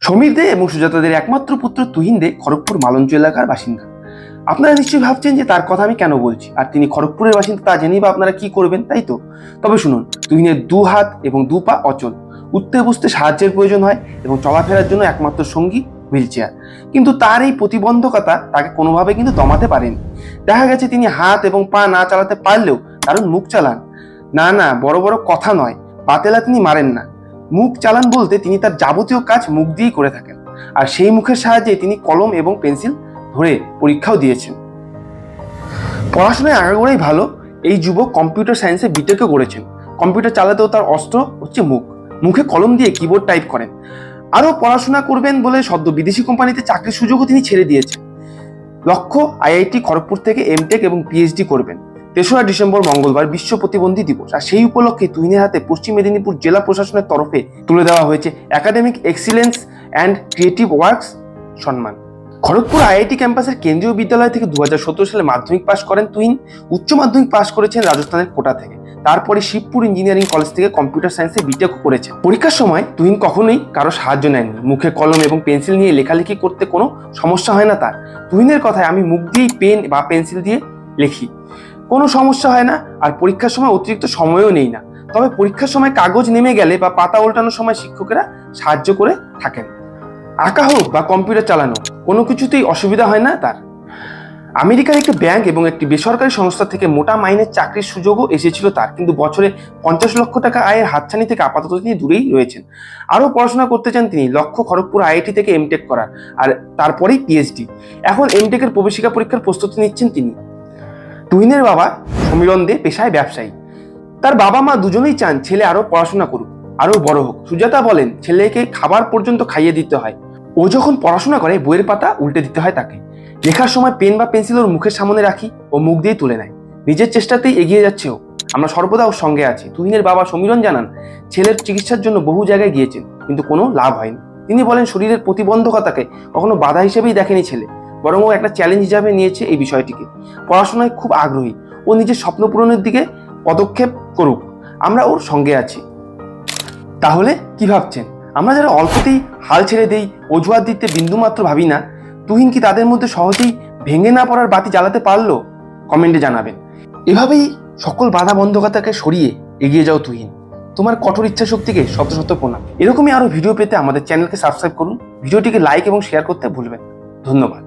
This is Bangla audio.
সমীর দে এবং সুজাতা দের একমাত্র পুত্র তুহিন দে খড়গপুর মালঞ্চ এলাকার বাসিন্দা। আপনারা নিশ্চয়ই ভাবছেন যে তার কথা আমি কেন বলছি, আর তিনি খড়গপুরের বাসিন্দা তা জেনেই বা আপনারা কি করবেন, তাই তো? তবে শুনুন, তুহিনের 2 হাত এবং 2 পা অচল, উঠতে বসতে সাহায্যের প্রয়োজন হয় এবং চলাফেরার জন্য একমাত্র সঙ্গী হুইল চেয়ার। কিন্তু তার এই প্রতিবন্ধকতা তাকে কোনোভাবে কিন্তু দমাতে পারেনি। দেখা গেছে তিনি হাত এবং পা না চালাতে পারলেও কারণ মুখ চালান। না, বড় বড় কথা নয়, বাতেলা তিনি মারেন না। মুখ চালান বলতে তিনি তার যাবতীয় কাজ মুখ দিয়েই করে থাকেন, আর সেই মুখের সাহায্যে তিনি কলম এবং পেন্সিল ধরে পরীক্ষাও দিয়েছেন। পড়াশোনায় আগাগোড়াই ভালো এই যুবক কম্পিউটার সায়েন্সে বিটেকও করেছেন। কম্পিউটার চালাতেও তার অস্ত্র হচ্ছে মুখ। মুখে কলম দিয়ে কিবোর্ড টাইপ করেন। আরও পড়াশোনা করবেন বলে সদ্য বিদেশি কোম্পানিতে চাকরির সুযোগও তিনি ছেড়ে দিয়েছেন। লক্ষ্য আইআইটি খড়গপুর থেকে এমটেক এবং পিএইচডি করবেন। 3রা ডিসেম্বর মঙ্গলবার বিশ্ব প্রতিবন্ধী দিবস, আর সেই উপলক্ষে তুহিনের হাতে পশ্চিম মেদিনীপুর জেলা প্রশাসনের তরফে তুলে দেওয়া হয়েছে academic excellence and creative works সম্মান। খড়গপুর আইআইটি ক্যাম্পাসের কেন্দ্রীয় বিদ্যালয় থেকে 2017 সালে মাধ্যমিক পাশ করেন তুহিন। উচ্চ মাধ্যমিক পাশ করেছেন রাজস্থানের কোটা থেকে। তারপরে শিবপুর ইঞ্জিনিয়ারিং কলেজ থেকে কম্পিউটার সায়েন্সে বিটেক করেছেন। পরীক্ষার সময় তুহিন কখনোই কারো সাহায্য নেননি। মুখে কলম এবং পেন্সিল নিয়ে লেখালেখি করতে কোনো সমস্যা হয় না তার। তুহিনের কথায়, আমি মুখ দিয়েই পেন বা পেন্সিল দিয়ে লিখি, কোনো সমস্যা হয় না, আর পরীক্ষার সময় অতিরিক্ত সময়ও নেই না। তবে পরীক্ষার সময় কাগজ নেমে গেলে বা পাতা উল্টানোর সময় শিক্ষকেরা সাহায্য করে থাকেন। আঁকা হোক বা কম্পিউটার চালানো, কোনো কিছুতেই অসুবিধা হয় না তার। আমেরিকার একটি ব্যাংক এবং একটি বেসরকারি সংস্থা থেকে মোটা মাইনের চাকরির সুযোগও এসেছিল তার, কিন্তু বছরে 50 লক্ষ টাকা আয়ের হাতছানি থেকে আপাতত তিনি দূরেই রয়েছেন। আরও পড়াশোনা করতে চান তিনি। লক্ষ্য খড়গপুর আইআইটি থেকে এমটেক করার, আর তারপরেই পিএইচডি। এখন এমটেকের প্রবেশিকা পরীক্ষার প্রস্তুতি নিচ্ছেন তিনি। তুহিনের বাবা সমীরণ দে পেশায় ব্যবসায়ী। তার বাবা মা দুজনেই চান ছেলে আরো পড়াশোনা করুক, আরো বড় হোক। সুজাতা বলেন, ছেলেকে খাবার পর্যন্ত খাইয়ে দিতে হয়। ও যখন পড়াশোনা করে বইয়ের পাতা উল্টে দিতে হয় তাকে। লেখার সময় পেন বা পেন্সিল ওর মুখের সামনে রাখি, ও মুখ দিয়ে তুলে নেয়। নিজের চেষ্টাতেই এগিয়ে যাচ্ছে ও। আমরা সর্বদা ওর সঙ্গে আছি। তুহিনের বাবা সমীরণ জানান, ছেলের চিকিৎসার জন্য বহু জায়গায় গিয়েছেন, কিন্তু কোনো লাভ হয়নি। তিনি বলেন, শরীরের প্রতিবন্ধকতাকে কখনো বাধা হিসেবেই দেখেনি ছেলে, বরং ও একটা চ্যালেঞ্জ হিসাবে নিয়েছে এই বিষয়টিকে। পড়াশোনায় খুব আগ্রহী, ও নিজের স্বপ্ন পূরণের দিকে পদক্ষেপ করুক, আমরা ওর সঙ্গে আছি। তাহলে কি ভাবছেন? আমরা যারা অল্পতেই হাল ছেড়ে দেই, অজুহাত দিতে বিন্দুমাত্র ভাবি না, তুহিন কি তাদের মধ্যে সহজেই ভেঙে না পড়ার বাতি জ্বালাতে পারলো? কমেন্টে জানাবেন। এভাবেই সকল বাধা বন্ধকতাকে সরিয়ে এগিয়ে যাও তুহিন। তোমার কঠোর ইচ্ছা শক্তিকে শত শত প্রণাম। এরকমই আরো ভিডিও পেতে আমাদের চ্যানেলকে সাবস্ক্রাইব করুন। ভিডিওটিকে লাইক এবং শেয়ার করতে ভুলবেন। ধন্যবাদ।